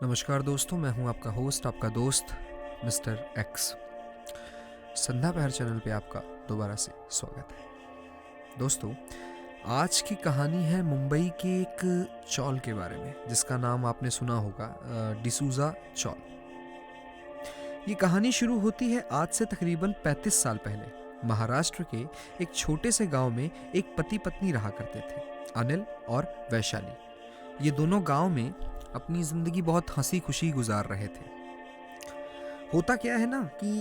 नमस्कार दोस्तों, मैं हूं आपका होस्ट, आपका दोस्त मिस्टर एक्स। संध्या पहर चैनल पे आपका दोबारा से स्वागत है। दोस्तों, आज की कहानी है मुंबई के एक चौल के बारे में जिसका नाम आपने सुना होगा, डिसूजा चौल। ये कहानी शुरू होती है आज से तकरीबन 35 साल पहले। महाराष्ट्र के एक छोटे से गांव में एक पति पत्नी रहा करते थे, अनिल और वैशाली। ये दोनों गांव में अपनी जिंदगी बहुत हंसी खुशी गुजार रहे थे। होता क्या है ना कि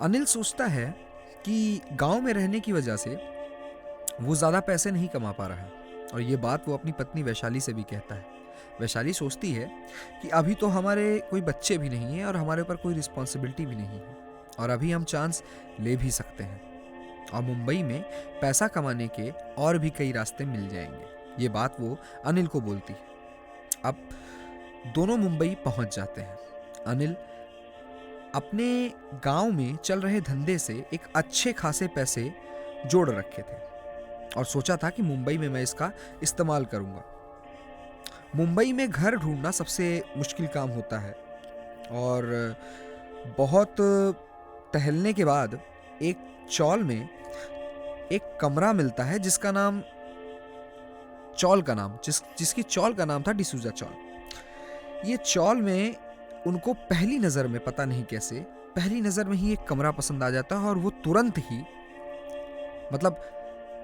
अनिल सोचता है कि गांव में रहने की वजह से वो ज़्यादा पैसे नहीं कमा पा रहा है, और ये बात वो अपनी पत्नी वैशाली से भी कहता है। वैशाली सोचती है कि अभी तो हमारे कोई बच्चे भी नहीं हैं और हमारे ऊपर कोई रिस्पॉन्सिबिलिटी भी नहीं है, और अभी हम चांस ले भी सकते हैं, और मुंबई में पैसा कमाने के और भी कई रास्ते मिल जाएंगे। ये बात वो अनिल को बोलती है। अब दोनों मुंबई पहुंच जाते हैं। अनिल अपने गांव में चल रहे धंधे से एक अच्छे खासे पैसे जोड़ रखे थे और सोचा था कि मुंबई में मैं इसका इस्तेमाल करूंगा। मुंबई में घर ढूंढना सबसे मुश्किल काम होता है, और बहुत टहलने के बाद एक चौल में एक कमरा मिलता है जिसका नाम जिसकी चौल का नाम था डिसूजा चौल। ये चौल में उनको पहली नज़र में, पता नहीं कैसे, पहली नज़र में ही एक कमरा पसंद आ जाता है, और वो तुरंत ही, मतलब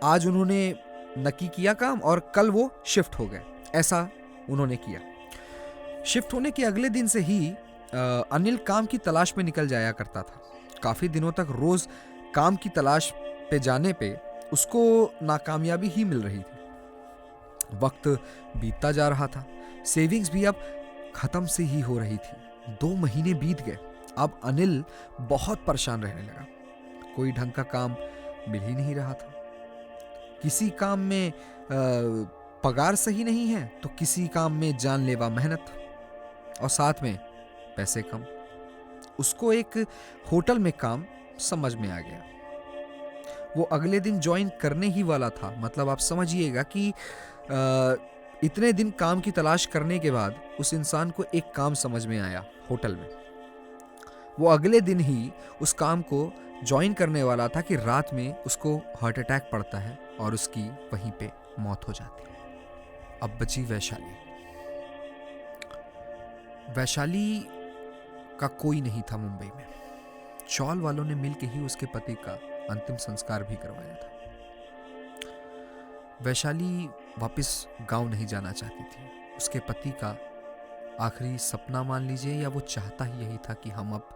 आज उन्होंने नक्की किया काम और कल वो शिफ्ट हो गए, ऐसा उन्होंने किया। शिफ्ट होने के अगले दिन से ही अनिल काम की तलाश में निकल जाया करता था। काफ़ी दिनों तक रोज़ काम की तलाश पे जाने पे उसको नाकामयाबी ही मिल रही थी। वक्त बीतता जा रहा था, सेविंग्स भी अब खत्म से ही हो रही थी। 2 महीने बीत गए। अब अनिल बहुत परेशान रहने लगा। कोई ढंग का काम मिल ही नहीं रहा था। किसी काम में पगार सही नहीं है तो किसी काम में जानलेवा मेहनत, और साथ में पैसे कम। उसको एक होटल में काम समझ में आ गया। वो अगले दिन ज्वाइन करने ही वाला था। मतलब आप समझिएगा कि इतने दिन काम की तलाश करने के बाद उस इंसान को एक काम समझ में आया होटल में। वो अगले दिन ही उस काम को ज्वाइन करने वाला था कि रात में उसको हार्ट अटैक पड़ता है और उसकी वहीं पे मौत हो जाती है। अब बची वैशाली। वैशाली का कोई नहीं था मुंबई में। चौल वालों ने मिलकर ही उसके पति का अंतिम संस्कार भी करवाया था। वैशाली वापस गांव नहीं जाना चाहती थी। उसके पति का आखिरी सपना मान लीजिए, या वो चाहता ही यही था कि हम अब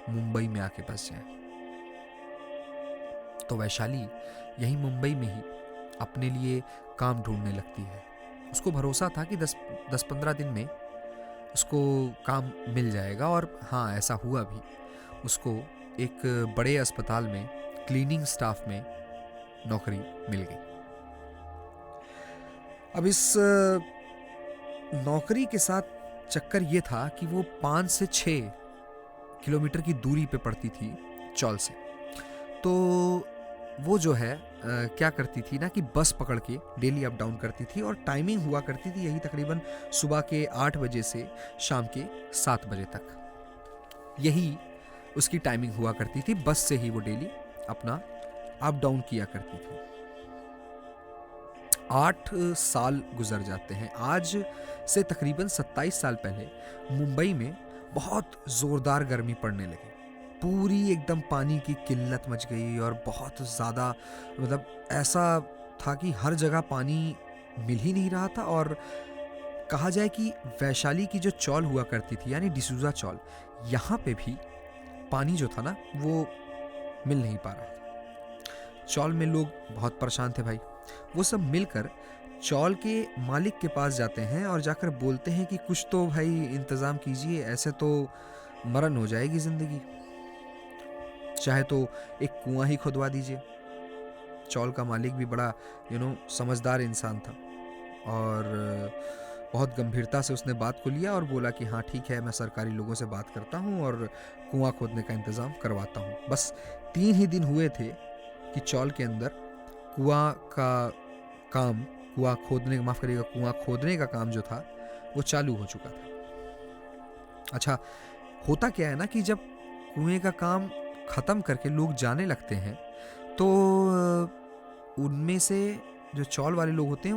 मुंबई में आके बस जाएं। तो वैशाली यही मुंबई में ही अपने लिए काम ढूंढने लगती है। उसको भरोसा था कि 10-15 दिन में उसको काम मिल जाएगा, और हाँ, ऐसा हुआ भी। उसको एक बड़े अस्पताल में क्लीनिंग स्टाफ में नौकरी मिल गई। अब इस नौकरी के साथ चक्कर ये था कि वो 5 से 6 किलोमीटर की दूरी पे पड़ती थी चौल से। तो वो जो है क्या करती थी ना कि बस पकड़ के डेली अप डाउन करती थी, और टाइमिंग हुआ करती थी यही तकरीबन सुबह के 8 बजे से शाम के 7 बजे तक। यही उसकी टाइमिंग हुआ करती थी। बस से ही वो डेली अपना अप डाउन किया करती थी। 8 साल गुजर जाते हैं। आज से तकरीबन 27 साल पहले मुंबई में बहुत ज़ोरदार गर्मी पड़ने लगी। पूरी एकदम पानी की किल्लत मच गई, और बहुत ज़्यादा, मतलब ऐसा था कि हर जगह पानी मिल ही नहीं रहा था। और कहा जाए कि वैशाली की जो चौल हुआ करती थी, यानी डिसूजा चौल, यहाँ पे भी पानी जो था ना वो मिल नहीं पा रहा था। चौल में लोग बहुत परेशान थे भाई। वो सब मिलकर चौल के मालिक के पास जाते हैं और जाकर बोलते हैं कि कुछ तो भाई इंतज़ाम कीजिए, ऐसे तो मरण हो जाएगी ज़िंदगी। चाहे तो एक कुआं ही खुदवा दीजिए। चौल का मालिक भी बड़ा समझदार इंसान था, और बहुत गंभीरता से उसने बात को लिया और बोला कि हाँ ठीक है, मैं सरकारी लोगों से बात करता हूँ और कुआं खोदने का इंतज़ाम करवाता हूँ। बस 3 ही दिन हुए थे कि चौल के अंदर कुआं खोदने का काम जो था वो चालू हो चुका था। अच्छा, होता क्या है ना कि जब कुएं का काम खत्म करके लोग जाने लगते हैं तो उनमें से जो चौल वाले लोग होते हैं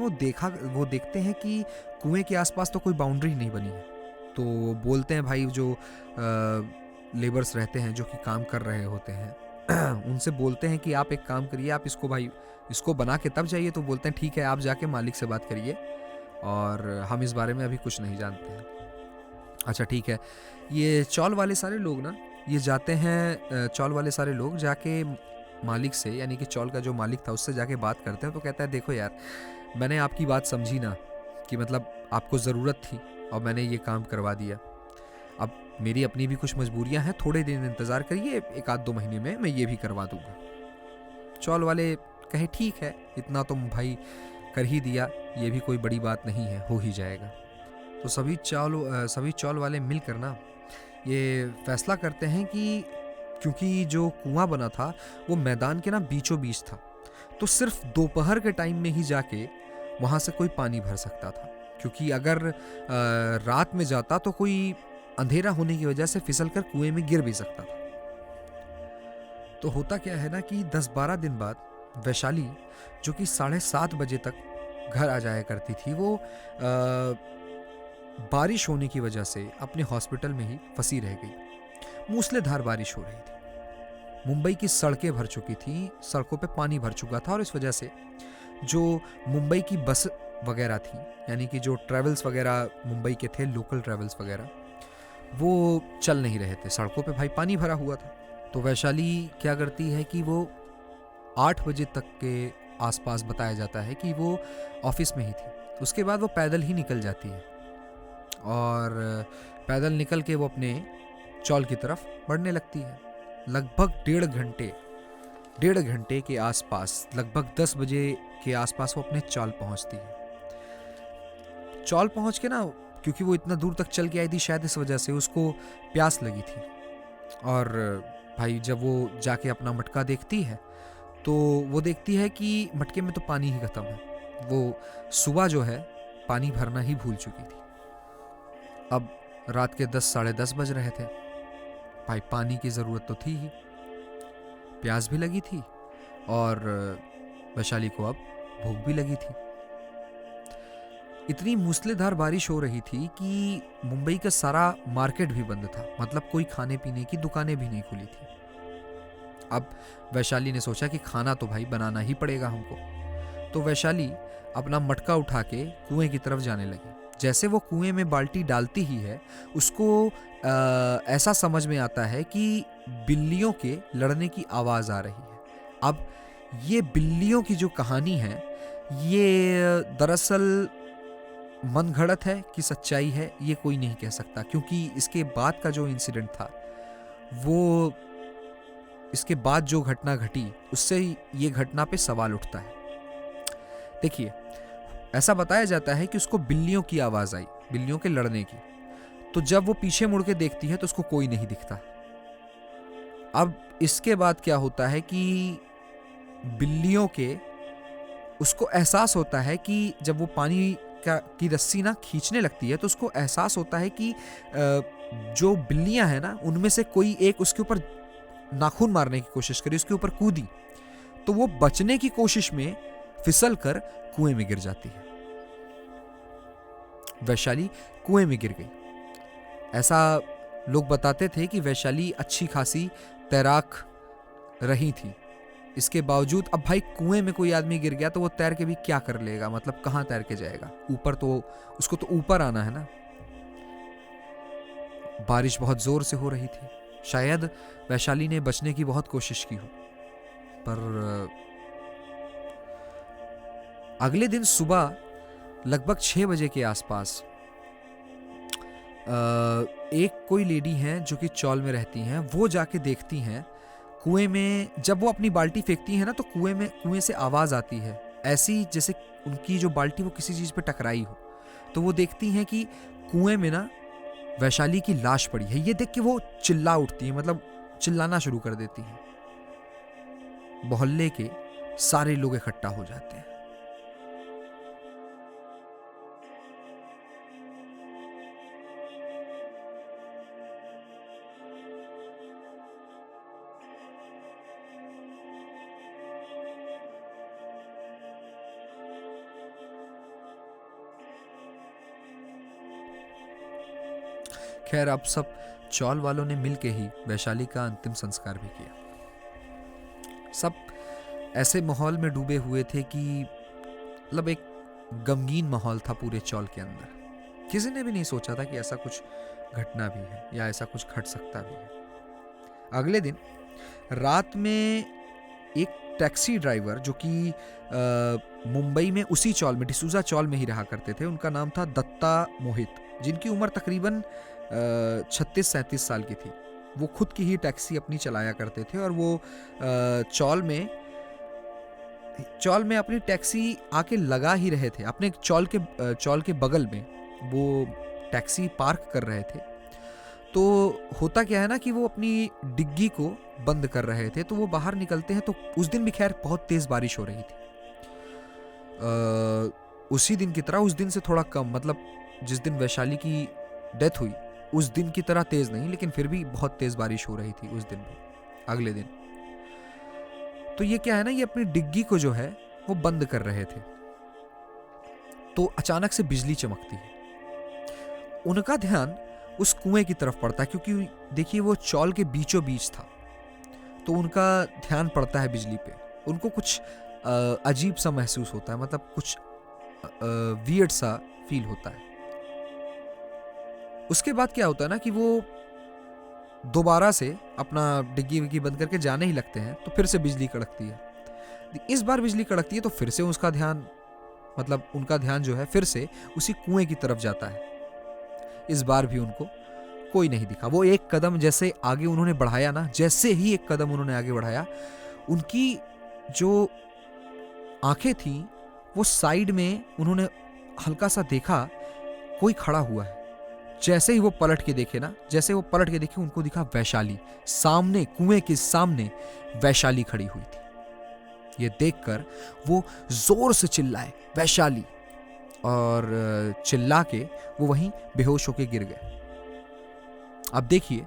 वो देखते हैं कि कुएं के आसपास तो कोई बाउंड्री नहीं बनी है। तो वो बोलते हैं, भाई जो लेबर्स रहते हैं जो कि काम कर रहे होते हैं उनसे बोलते हैं कि आप एक काम करिए, आप इसको बना के तब जाइए। तो बोलते हैं ठीक है, आप जाके मालिक से बात करिए और हम इस बारे में अभी कुछ नहीं जानते हैं। अच्छा ठीक है, ये चौल वाले सारे लोग ना ये जाते हैं, चौल वाले सारे लोग जाके मालिक से, यानी कि चौल का जो मालिक था उससे जाके बात करते हैं। तो कहता है देखो यार, मैंने आपकी बात समझी ना कि मतलब आपको ज़रूरत थी और मैंने ये काम करवा दिया। अब मेरी अपनी भी कुछ मजबूरियां हैं, थोड़े दिन इंतज़ार करिए, 1-2 महीने में मैं ये भी करवा दूंगा। चौल वाले कहे ठीक है, इतना तुम भाई कर ही दिया, ये भी कोई बड़ी बात नहीं है, हो ही जाएगा। तो सभी चौल वाले मिलकर ना ये फैसला करते हैं कि क्योंकि जो कुआं बना था वो मैदान के ना बीचों बीच था, तो सिर्फ दोपहर के टाइम में ही जाके वहाँ से कोई पानी भर सकता था, क्योंकि अगर रात में जाता तो कोई अंधेरा होने की वजह से फिसल कर कुएं में गिर भी सकता था। तो होता क्या है ना कि 10-12 दिन बाद वैशाली, जो कि 7:30 बजे तक घर आ जाया करती थी, वो बारिश होने की वजह से अपने हॉस्पिटल में ही फंसी रह गई। मूसलाधार बारिश हो रही थी, मुंबई की सड़कें भर चुकी थी, सड़कों पे पानी भर चुका था और इस वजह से जो मुंबई की बस वगैरह थी, यानी कि जो ट्रैवल्स वगैरह मुंबई के थे, लोकल ट्रैवल्स वगैरह, वो चल नहीं रहे थे, सड़कों पे भाई पानी भरा हुआ था। तो वैशाली क्या करती है कि वो 8 बजे तक के आसपास बताया जाता है कि वो ऑफिस में ही थी। उसके बाद वो पैदल ही निकल जाती है और पैदल निकल के वो अपने चौल की तरफ बढ़ने लगती है। लगभग 1.5 घंटे के आसपास, लगभग 10 बजे के आसपास वो अपने चौल पहुंचती है। चौल पहुंच के ना, क्योंकि वो इतना दूर तक चल के आई थी, शायद इस वजह से उसको प्यास लगी थी। और भाई जब वो जाके अपना मटका देखती है तो वो देखती है कि मटके में तो पानी ही खत्म है। वो सुबह जो है पानी भरना ही भूल चुकी थी। अब रात के 10-10:30 बज रहे थे। भाई पानी की ज़रूरत तो थी ही, प्यास भी लगी थी और वैशाली को अब भूख भी लगी थी। इतनी मूसलाधार बारिश हो रही थी कि मुंबई का सारा मार्केट भी बंद था, मतलब कोई खाने पीने की दुकानें भी नहीं खुली थी। अब वैशाली ने सोचा कि खाना तो भाई बनाना ही पड़ेगा हमको। तो वैशाली अपना मटका उठा के कुएं की तरफ जाने लगी। जैसे वो कुएं में बाल्टी डालती ही है, उसको ऐसा समझ में आता है कि बिल्लियों के लड़ने की आवाज़ आ रही है। अब ये बिल्लियों की जो कहानी है, ये दरअसल मनगढ़ंत है कि सच्चाई है, ये कोई नहीं कह सकता, क्योंकि इसके बाद का जो इंसिडेंट था, वो इसके बाद जो घटना घटी, उससे ये घटना पे सवाल उठता है। देखिए, ऐसा बताया जाता है कि उसको बिल्लियों की आवाज़ आई, बिल्लियों के लड़ने की। तो जब वो पीछे मुड़ के देखती है तो उसको कोई नहीं दिखता। अब इसके बाद क्या होता है कि बिल्लियों के उसको एहसास होता है कि जब वो पानी की रस्सी ना खींचने लगती है तो उसको एहसास होता है कि जो बिल्लियां हैं ना, उनमें से कोई एक उसके ऊपर नाखून मारने की कोशिश करी, उसके ऊपर कूदी। तो वो बचने की कोशिश में फिसल कर कुएं में गिर जाती है। वैशाली कुएं में गिर गई। ऐसा लोग बताते थे कि वैशाली अच्छी खासी तैराक रही थी। इसके बावजूद अब भाई कुएं में कोई आदमी गिर गया तो वो तैर के भी क्या कर लेगा, मतलब कहां तैर के जाएगा ऊपर, तो उसको तो ऊपर आना है ना। बारिश बहुत जोर से हो रही थी, शायद वैशाली ने बचने की बहुत कोशिश की हो, पर अगले दिन सुबह लगभग 6 बजे के आसपास एक कोई लेडी हैं जो कि चौल में रहती हैं, वो जाके देखती हैं कुएं में। जब वो अपनी बाल्टी फेंकती है ना तो कुएं से आवाज़ आती है, ऐसी जैसे उनकी जो बाल्टी वो किसी चीज़ पे टकराई हो। तो वो देखती हैं कि कुएं में ना वैशाली की लाश पड़ी है। ये देख के वो चिल्ला उठती है, मतलब चिल्लाना शुरू कर देती है। मोहल्ले के सारे लोग इकट्ठा हो जाते हैं। खैर अब सब चौल वालों ने मिलके ही वैशाली का अंतिम संस्कार भी किया। सब ऐसे माहौल में डूबे हुए थे कि मतलब एक गमगीन माहौल था पूरे चौल के अंदर। किसी ने भी नहीं सोचा था कि ऐसा कुछ घटना भी है या ऐसा कुछ घट सकता भी है। अगले दिन रात में एक टैक्सी ड्राइवर जो कि मुंबई में उसी चौल में डिसूजा चौल में ही रहा करते थे, उनका नाम था दत्ता मोहित, जिनकी उम्र तकरीबन 36-37 साल की थी। वो खुद की ही टैक्सी अपनी चलाया करते थे और वो चौल में अपनी टैक्सी आके लगा ही रहे थे। अपने चौल के बगल में वो टैक्सी पार्क कर रहे थे। तो होता क्या है ना कि वो अपनी डिग्गी को बंद कर रहे थे। तो वो बाहर निकलते हैं तो उस दिन भी खैर बहुत तेज बारिश हो रही थी। उसी दिन की तरह, उस दिन से थोड़ा कम, मतलब जिस दिन वैशाली की डेथ हुई उस दिन की तरह तेज नहीं, लेकिन फिर भी बहुत तेज बारिश हो रही थी उस दिन भी, अगले दिन। तो ये क्या है ना, ये अपनी डिग्गी को जो है वो बंद कर रहे थे। तो अचानक से बिजली चमकती है। उनका ध्यान उस कुएं की तरफ पड़ता है, क्योंकि देखिए वो चौल के बीचों बीच था। तो उनका ध्यान पड़ता है बिजली पे। उनको कुछ अजीब सा महसूस होता है, मतलब कुछ वियर्ड सा फील होता है। उसके बाद क्या होता है ना कि वो दोबारा से अपना डिग्गी विग्गी बंद करके जाने ही लगते हैं। तो फिर से बिजली कड़कती है। इस बार बिजली कड़कती है तो फिर से उसका ध्यान, मतलब उनका ध्यान जो है फिर से उसी कुएं की तरफ जाता है। इस बार भी उनको कोई नहीं दिखा। वो एक कदम जैसे आगे उन्होंने बढ़ाया ना, जैसे ही एक कदम उन्होंने आगे बढ़ाया, उनकी जो आंखें थी वो साइड में, उन्होंने हल्का सा देखा कोई खड़ा हुआ है। जैसे ही वो पलट के देखे, उनको दिखा वैशाली। सामने, कुएं के सामने वैशाली खड़ी हुई थी। ये देखकर वो जोर से चिल्लाए वैशाली, और चिल्ला के वो वहीं बेहोश होके गिर गए। अब देखिए,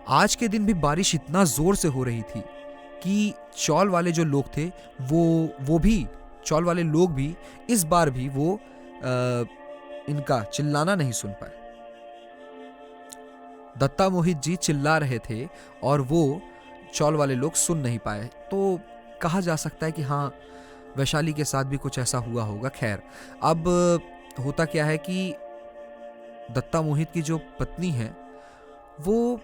आज के दिन भी बारिश इतना जोर से हो रही थी कि चौल वाले जो लोग थे वो भी, चौल वाले लोग भी इस बार भी वो इनका चिल्लाना नहीं सुन पाए। दत्ता मोहित जी चिल्ला रहे थे और वो चौल वाले लोग सुन नहीं पाए। तो कहा जा सकता है कि हाँ, वैशाली के साथ भी कुछ ऐसा हुआ होगा। खैर, अब होता क्या है कि दत्ता मोहित की जो पत्नी है वो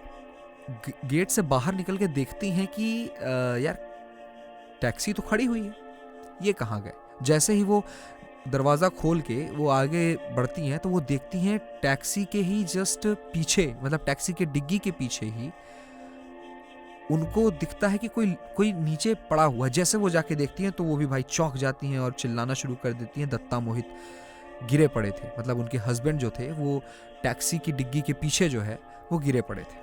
गेट से बाहर निकल के देखती हैं कि यार टैक्सी तो खड़ी हुई है, ये कहाँ गए। जैसे ही वो दरवाज़ा खोल के वो आगे बढ़ती हैं तो वो देखती हैं टैक्सी के ही जस्ट पीछे, मतलब टैक्सी के डिग्गी के पीछे ही उनको दिखता है कि कोई नीचे पड़ा हुआ है। जैसे वो जाके देखती हैं तो वो भी भाई चौंक जाती हैं और चिल्लाना शुरू कर देती हैं। दत्ता मोहित गिरे पड़े थे, मतलब उनके हस्बैंड जो थे वो टैक्सी की डिग्गी के पीछे जो है वो गिरे पड़े थे।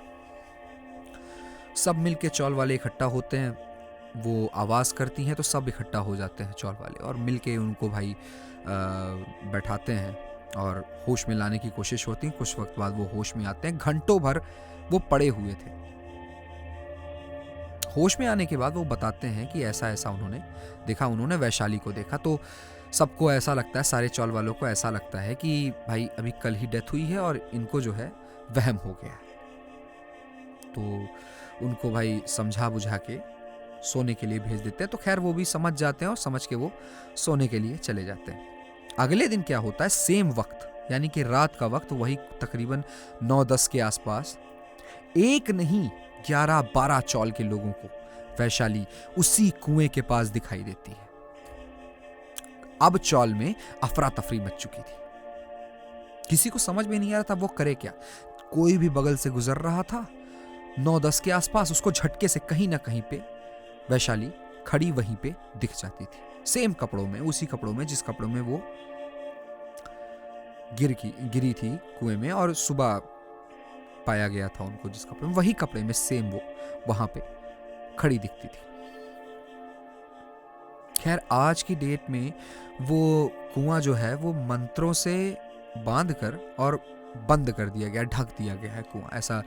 सब मिलके चौल वाले इकट्ठा होते हैं, वो आवाज़ करती हैं तो सब इकट्ठा हो जाते हैं चौल वाले, और मिलके उनको भाई बैठाते हैं और होश में लाने की कोशिश होती है। कुछ वक्त बाद वो होश में आते हैं। घंटों भर वो पड़े हुए थे। होश में आने के बाद वो बताते हैं कि ऐसा ऐसा उन्होंने देखा, उन्होंने वैशाली को देखा। तो सबको ऐसा लगता है, सारे चौल वालों को ऐसा लगता है कि भाई अभी कल ही डेथ हुई है और इनको जो है वहम हो गया। तो उनको भाई समझा बुझा के सोने के लिए भेज देते हैं। तो खैर वो भी समझ जाते हैं और समझ के वो सोने के लिए चले जाते हैं। अगले दिन क्या होता है, सेम वक्त यानी कि रात का वक्त, वही तकरीबन 9-10 के आसपास, एक नहीं 11-12 चौल के लोगों को वैशाली उसी कुएं के पास दिखाई देती है। अब चौल में अफरा तफरी मच चुकी थी। किसी को समझ में नहीं आ रहा था वो करे क्या। कोई भी बगल से गुजर रहा था 9-10 के आसपास, उसको झटके से कहीं ना कहीं पे वैशाली खड़ी वहीं पे दिख जाती थी, सेम कपड़ों में, उसी कपड़ों में जिस कपड़ों में वो गिरी थी कुएं में, और सुबह पाया गया था उनको जिस कपड़े में, वही कपड़े में सेम वो वहां पे खड़ी दिखती थी। खैर आज की डेट में वो कुआं जो है वो मंत्रों से बांध कर और बंद कर दिया गया, ढक दिया गया है कुआं, ऐसा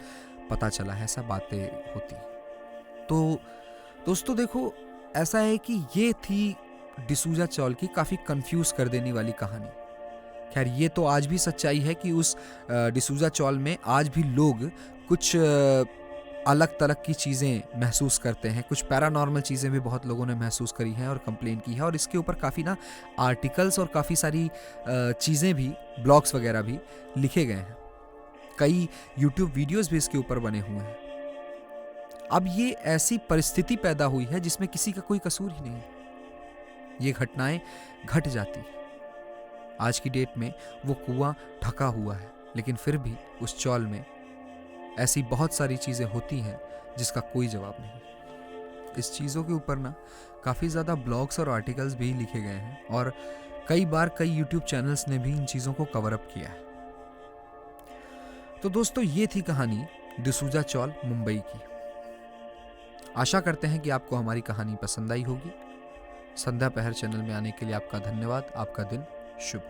पता चला है, ऐसा बातें होती। तो दोस्तों देखो, ऐसा है कि ये थी डिसूजा चौल की काफी कंफ्यूज कर देने वाली कहानी। खैर ये तो आज भी सच्चाई है कि उस डिसूजा चौल में आज भी लोग कुछ अलग तलग की चीज़ें महसूस करते हैं। कुछ पैरानॉर्मल चीज़ें भी बहुत लोगों ने महसूस करी हैं और कंप्लेन की है, और इसके ऊपर काफ़ी ना आर्टिकल्स और काफ़ी सारी चीज़ें भी, ब्लॉग्स वगैरह भी लिखे गए हैं। कई यूट्यूब वीडियोस भी इसके ऊपर बने हुए हैं। अब ये ऐसी परिस्थिति पैदा हुई है जिसमें किसी का कोई कसूर ही नहीं। ये घटनाएं घट जाती हैं। आज की डेट में वो कुआं ढका हुआ है, लेकिन फिर भी उस चौल में ऐसी बहुत सारी चीज़ें होती हैं जिसका कोई जवाब नहीं। इस चीज़ों के ऊपर ना काफ़ी ज़्यादा ब्लॉग्स और आर्टिकल्स भी लिखे गए हैं, और कई बार कई यूट्यूब चैनल्स ने भी इन चीज़ों को कवर अप किया है। तो दोस्तों, ये थी कहानी डिसूजा चौल मुंबई की। आशा करते हैं कि आपको हमारी कहानी पसंद आई होगी। संध्या पहर चैनल में आने के लिए आपका धन्यवाद। आपका दिन शुभ।